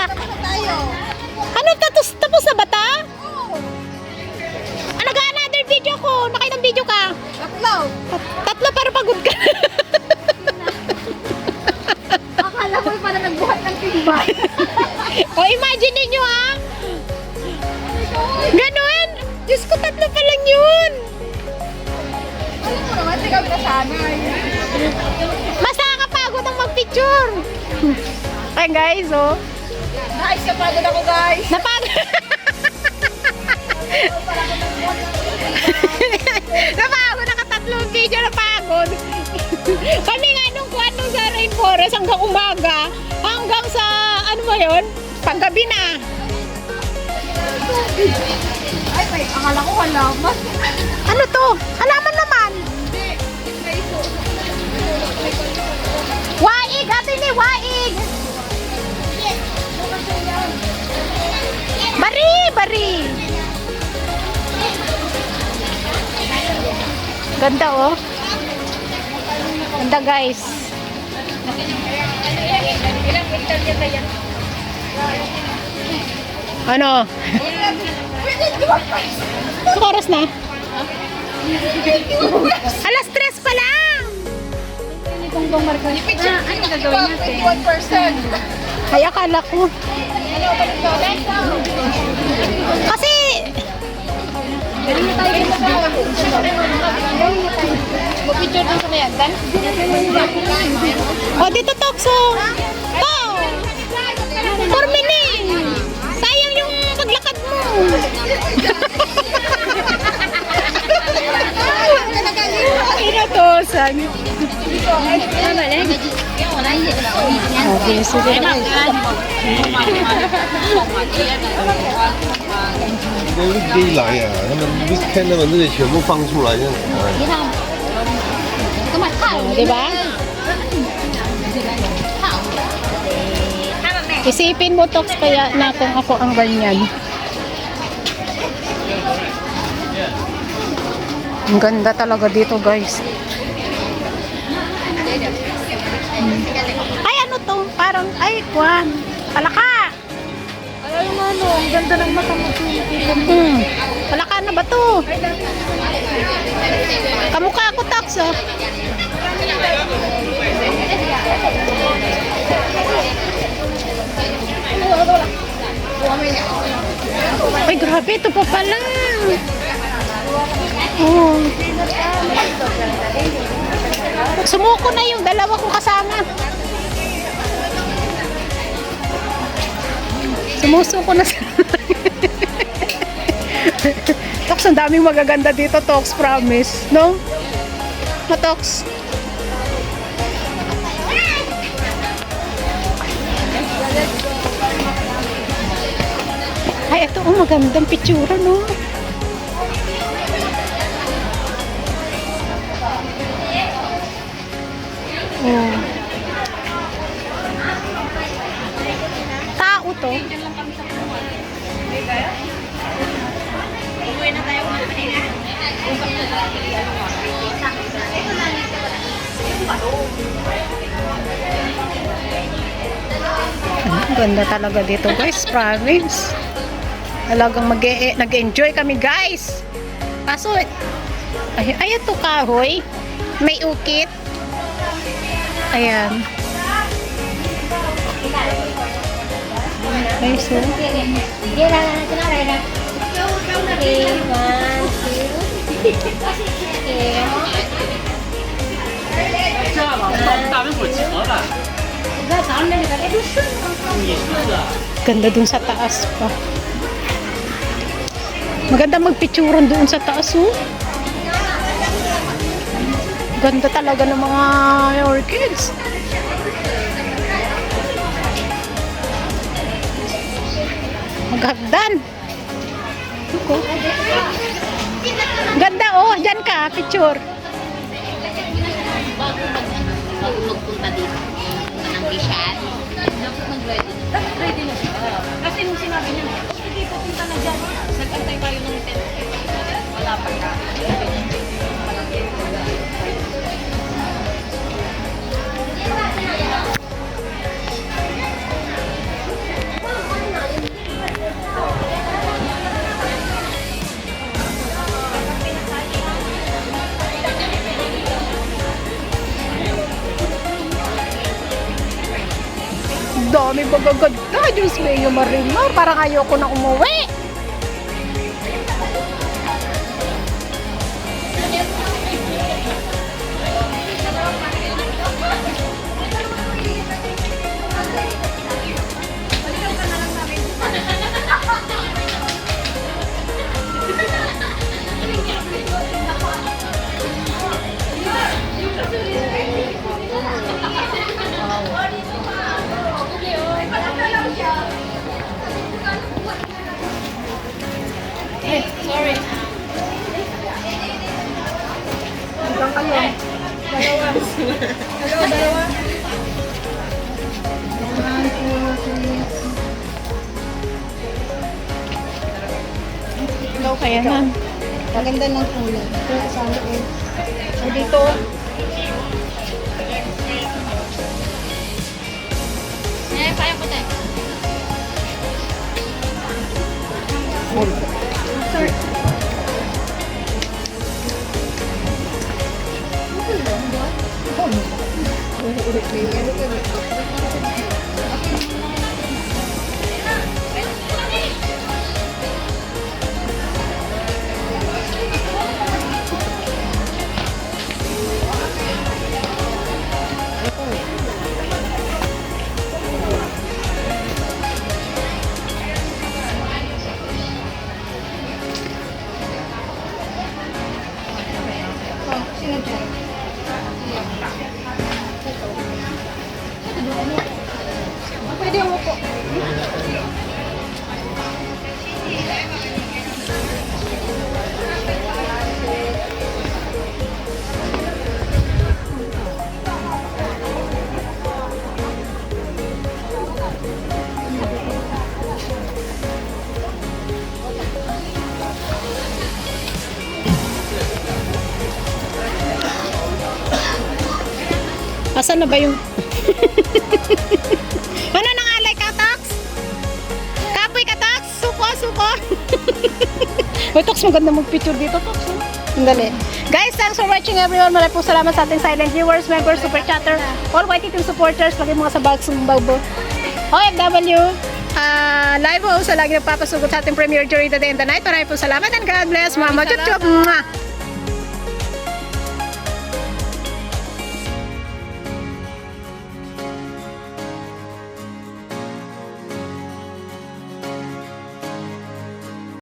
Tayo. Ano, tapos na ba ta? Ah, nag-another video ko. Nakailang video ka? Tatlo. Tatlo para pagod ka. Akala ko para nagbuhat ng timbay. O, imagine ninyo ha. Ganon. Diyos ko, tatlo pa lang yun. Alam mo naman, di kami nasanay. Mas nakakapagod ang mag-picture. Ay guys, oh. Guys, napagod ako guys. Napagod. Napagod, nakatatlong video napagod. Kami nga nung kwano sa Rainforest hanggang umaga, hanggang sa, ano ba yun? Panggabi na. Ay, may akala ko halaman. Ano to? Halaman naman. Waig, ate ni waig. Bari. Ganda oh. Ganda guys. Ano? Anong oras na? Alas 3 pa lang. Ano gagawin natin? 21%. Ay, akala ko. Kasi, Mag-picture din sa mayan, Dan? o dito Tokso. To. 4 minutes. Sayang yung paglakad mo. Inatosan. Okay, sige na. weekday 来啊，他们 weekend 他们这里全部放出来这样子。 Di ba? Isipin mo, Tox, kaya na kung ako ang ganyan. Ang ganda talaga dito, guys. Ay, ano to? Parang, ay, kwan. Palaka. Alam mo ano, ang ganda ng mata mo. Palaka na ba to? Kamukha ako, Tox, oh. Ay, grabe, ito pa pala. Oh. Sumuko na yung dalawa kong kasama. Sumusuko na sila. Tox, ang daming magaganda dito, Tox, promise. No? Tox. Ay, ito, oh, magandang picture, no? Oh. Tao to. Ang ganda talaga dito, guys, promise. Talagang nag-enjoy kami, guys. Kaso, ay ito kahoy. May ukit. Ayan. Ay, so. Ganda dun sa taas pa. Maganda magpicturan doon sa taas, oh. Ganda talaga ng mga orchids. Maghagdan. Ako. Ganda, oh. Diyan ka, picture. Bago magpunta dito ng Bishan. Ready na siya. Kasi nung sinabi niya, hindi po punta na dyan. Nag-antay tayo ng tent. Wala pa ka. bagagad ka. Diyos mo, Marimar. Parang ayoko na umuwi. Sorry. Hanggang kayo. Dalawa. Ikaw kaya na. Maganda ng kulay. Ito sa loob. O dito. Kaya ko tayo. Pwede mo po. Asan na ba yung... Ano nang alay ka, Tox? Kapoy ka, Tox? Suko, suko. Uy, Tox, maganda mag-picture dito, Tox. Sandali. Guys, thanks for watching everyone. Maraming po salamat sa ating silent viewers, members, super chatter, all white team supporters, lagi mga sa bagsong bagbo. OFW, live host, sa lagi nagpapasugot sa ating premiere during the day and the night. Maraming po salamat and God bless. Mama, chup-chup. Mwah!